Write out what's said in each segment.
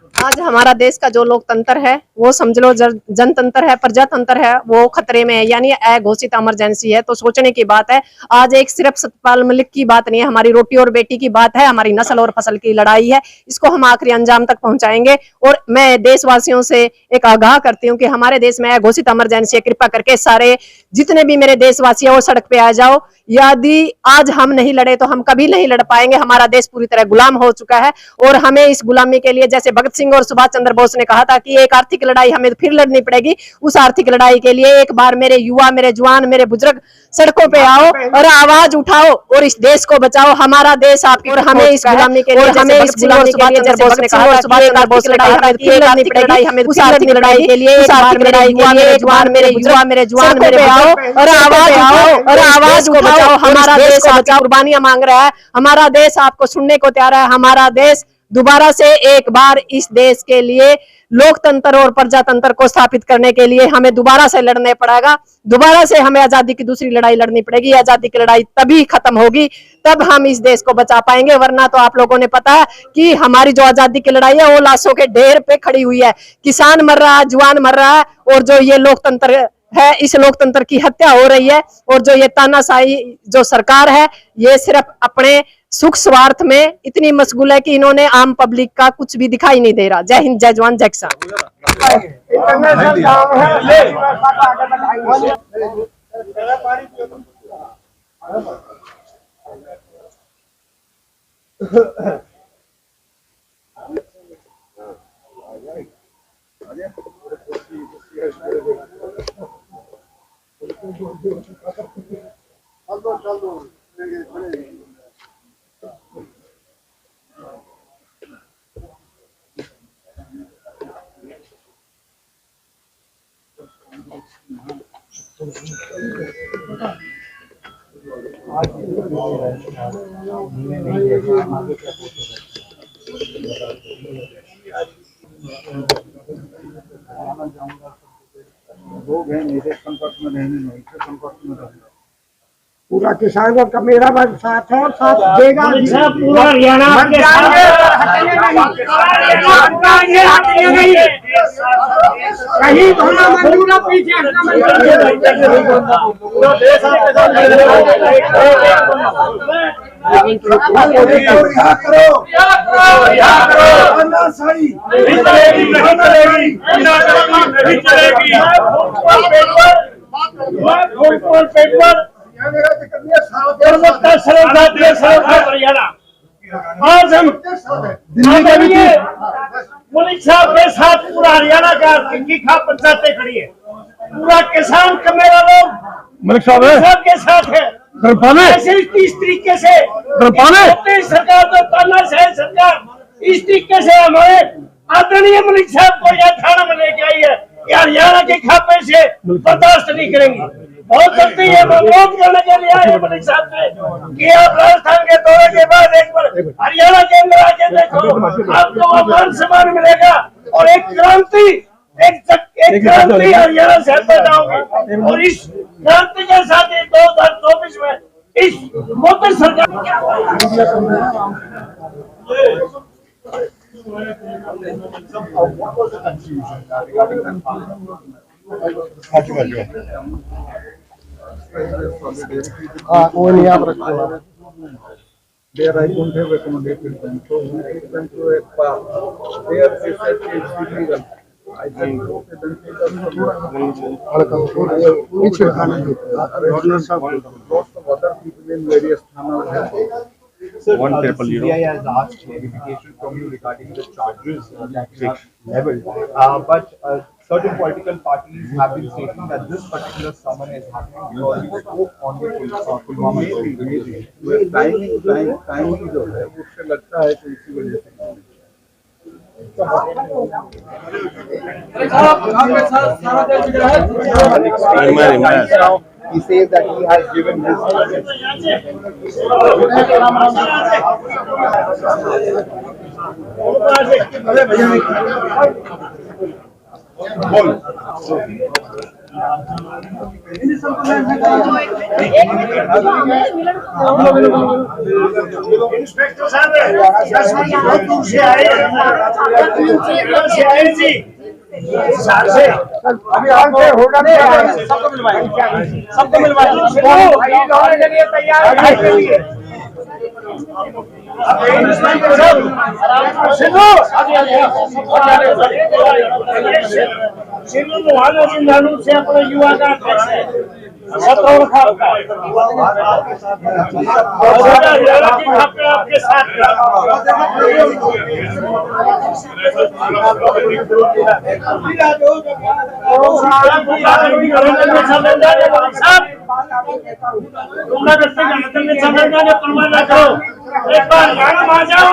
आज हमारा देश का जो लोकतंत्र है वो समझ लो जनतंत्र है, प्रजातंत्र है, वो खतरे में है, यानी अघोषित इमरजेंसी है। तो सोचने की बात है। आज एक सिर्फ सतपाल मलिक की बात नहीं है, हमारी रोटी और बेटी की बात है, हमारी नस्ल और फसल की लड़ाई है। इसको हम आखिरी अंजाम तक पहुंचाएंगे। और मैं देशवासियों से एक आगाह करती हूँ कि हमारे देश में अघोषित इमरजेंसी है, कृपा करके सारे जितने भी मेरे देशवासी है वो सड़क पे आ जाओ। यदि आज हम नहीं लड़े तो हम कभी नहीं लड़ पाएंगे। हमारा देश पूरी तरह गुलाम हो चुका है और हमें इस गुलामी के लिए, जैसे भगत सिंह और सुभाष चंद्र बोस ने कहा था कि एक आर्थिक लड़ाई हमें फिर लड़नी पड़ेगी, उस आर्थिक लड़ाई के लिए एक बार मेरे युवा, मेरे जवान, मेरे बुजुर्ग सड़कों पे आओ और आवाज उठाओ और इस देश को बचाओ। हमारा देश आपकी, और हमें इस गुलामी के लिए, हमें इस गुलामी के लिए, जैसे भगत सिंह और सुभाष चंद्र बोस ने कहा था कि एक आर्थिक लड़ाई हमें, उस आर्थिक लड़ाई के लिए, उस आर्थिक लड़ाई के लिए एक बार मेरे युवा, मेरे जवान, मेरे आओ और आवाज उठाओ और आवाज को बचाओ। हमारा देश को बचाओ, कुर्बानियां मांग रहा है। हमारा देश आपको सुनने को तैयार है। हमारा देश दोबारा से एक बार इस देश के लिए लोकतंत्र और प्रजातंत्र को स्थापित करने के लिए हमें दोबारा से लड़ने पड़ेगा। दोबारा से हमें आजादी की दूसरी लड़ाई लड़नी पड़ेगी। आजादी की लड़ाई तभी खत्म होगी, तब हम इस देश को बचा पाएंगे। वरना तो आप लोगों ने पता है कि हमारी जो आजादी की लड़ाई है वो लाशों के ढेर पे खड़ी हुई है। किसान मर रहा है, जवान मर रहा है, और जो ये लोकतंत्र है, इस लोकतंत्र की हत्या हो रही है। और जो ये तानाशाही जो सरकार है, ये सिर्फ अपने सुख स्वार्थ में इतनी मशगूल है कि इन्होंने आम पब्लिक का कुछ भी दिखाई नहीं दे रहा। जय हिंद, जय जवान, जय किसान। लोग हैं मेरे संपर्क में रहने, नहीं के संपर्क में रहने। पूरा किसानों का मेरा साथ है और साथ देगा। पूरा हरियाणा कहीं होना मंजूर है, पीछे हटना आज हम मलिक साहब के साथ पूरा हरियाणा का पंचायतें खड़ी है। पूरा किसान का मेरा लोग मलिक साहब के साथ है। ऐसे इस तरीके से सरकार जो तानाशाही सरकार इस तरीके से हमारे आदरणीय मलिक साहब को यह थाना में लेके आई है, ये हरियाणा के खाते से बर्दाश्त नहीं करेंगे। बहुत जल्दी ये अनुरोध करने के लिए आए मलिक साहब से कि आप राजस्थान के दौरे के बाद एक बार हरियाणा के अंदर आके देखो, आपको वहाँ मान सम्मान मिलेगा और एक क्रांति हरियाणा से पैदा होगी। और इस क्रांति के साथ 2024 में इस मोदी सरकार वो नहीं आप रखो। There I don't have accommodated them, so we take them to a park. There they said it's illegal. I think okay, then take us to lots of other people in various thanas have. Sir, CBI has asked clarification from you regarding the charges that you have leveled, but certain political parties have been stating that this particular summon is happening because we spoke on the Pulwama. Timing जो है उससे लगता है कि इसी वजह से He says that he has given his inspector साहब 10 मिनट बहुत दूर से आए जी साल से अभी आपसे होगा सबको मिलवाएं के लिए तैयार है के लिए सिंधु मोहन जी नानू से अपने युवा का अध्यक्ष है सत्रह आपके साथ एक बार ज्ञान आ जाओ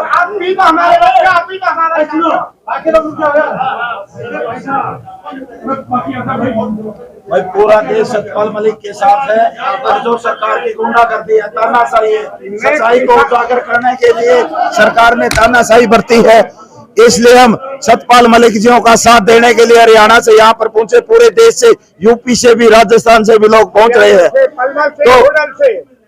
आप भी तो हमारे बच्चे आप भी तो हमारा भाई पूरा देश सतपाल मलिक के साथ है और जो सरकार की गुंडागर्दी है, तानाशाही है, सच्चाई को उजागर करने के लिए सरकार ने तानाशाही बरती है। इसलिए हम सतपाल मलिक जियों का साथ देने के लिए हरियाणा से यहाँ पर पहुंचे, पूरे देश से, यूपी से भी, राजस्थान से भी लोग पहुंच रहे हैं।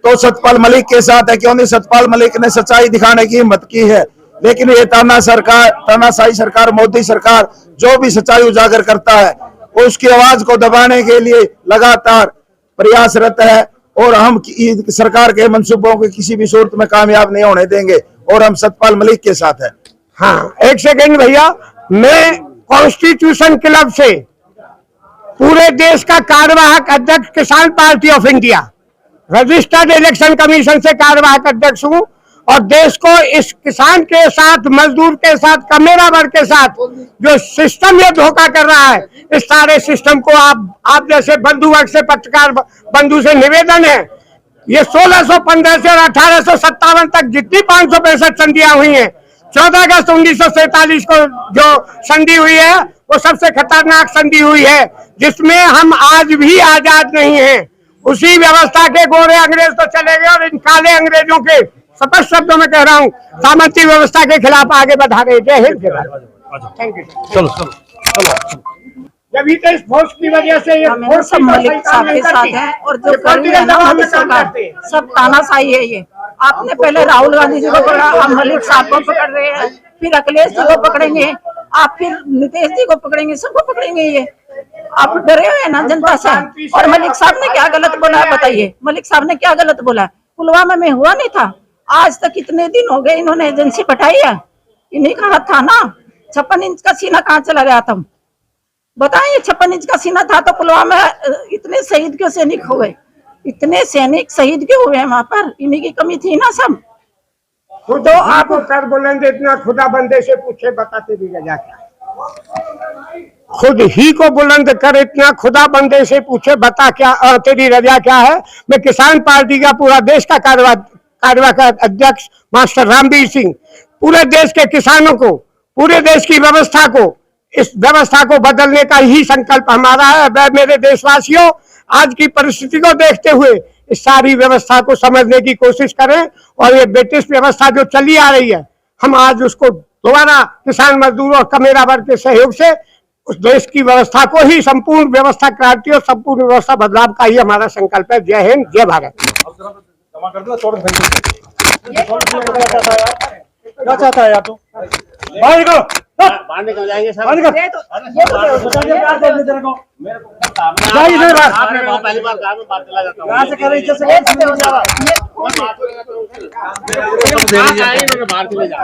तो सतपाल मलिक के साथ है, क्योंकि सतपाल मलिक ने सच्चाई दिखाने की हिम्मत की है। लेकिन ये तानाशाही सरकार, मोदी सरकार जो भी सच्चाई उजागर करता है उसकी आवाज को दबाने के लिए लगातार प्रयासरत है और हम सरकार के मंसूबों को किसी भी सूरत में कामयाब नहीं होने देंगे और हम सतपाल मलिक के साथ हैं। हाँ, एक सेकंड भैया, मैं कॉन्स्टिट्यूशन क्लब से पूरे देश का कार्यवाहक अध्यक्ष किसान party of India, registered election commission से कार्यवाहक अध्यक्ष हूँ और देश को इस किसान के साथ, मजदूर के साथ, कमेरा वर्ग के साथ जो सिस्टम ये धोखा कर रहा है, इस सारे सिस्टम को आप जैसे बंधु वर्ग से, पत्रकार बंधु से निवेदन है, ये 1615 से और 1857 तक जितनी 565 संधियां हुई हैं, 14 अगस्त 1947 को जो संधि हुई है वो सबसे खतरनाक संधि हुई है, जिसमें हम आज भी आजाद नहीं हैं। उसी व्यवस्था के गोरे अंग्रेज तो चले गए और इन काले अंग्रेजों के, स्पष्ट शब्दों में कह रहा हूँ, सामंती व्यवस्था के खिलाफ आगे बढ़ा रहे। जय हिंद, जय भारत। Thank you. चलो जब ही तो इस फोर्स की वजह से ये फोर्स सब मलिक साहब के साथ है और जो कर रही है ना मोदी सरकार, सब तानाशाही है। ये आपने पहले राहुल गांधी जी को पकड़ा, आप मलिक साहब को पकड़ रहे हैं, फिर अखिलेश जी को पकड़ेंगे, आप फिर नीतीश जी को पकड़ेंगे, सबको पकड़ेंगे। ये आप डरे हुए हैं ना जनता से। और मलिक साहब ने क्या गलत बोला है बताइए, मलिक साहब ने क्या गलत बोला है? पुलवामा में हुआ नहीं था, आज तक कितने दिन हो गए इन्होंने एजेंसी बैठाई है, इन्हीं का हाथ था ना। 56 इंच का सीना कहाँ चला गया था बताइए? 56 इंच का सीना था तो पुलवामा इतने शहीद क्यों सैनिक हो गए? इतने सैनिक शहीद क्यों हुए वहां पर? इन्हीं की कमी थी ना सब। खुद तो आप कर बुलंद इतना खुदा बंदे से पूछे, बताते भी रजा क्या? खुद ही को बुलंद कर इतना खुदा बंदे से पूछे, बता क्या तेरी रजा क्या है? मैं किसान पार्टी का पूरा देश का कार्यवाहक अध्यक्ष मास्टर रामवीर सिंह पूरे देश के किसानों को, पूरे देश की व्यवस्था को, इस व्यवस्था को बदलने का ही संकल्प हमारा है। वह मेरे देशवासियों, आज की परिस्थिति को देखते हुए इस सारी व्यवस्था को समझने की कोशिश करें और ये ब्रिटिश व्यवस्था जो चली आ रही है, हम आज उसको दोबारा किसान, मजदूर और कमेरा वर्ग के सहयोग से उस देश की व्यवस्था को ही संपूर्ण व्यवस्था क्रांति और संपूर्ण व्यवस्था बदलाव का ही हमारा संकल्प है। जय हिंद, जय भारत। क्या चाहता है आप? तो बाहर निकल जाएंगे सर। ये तो आपने पहली बार कहा, मैं बात चला जाता हूँ। यहाँ से कह रही है, बाहर चले जाओ।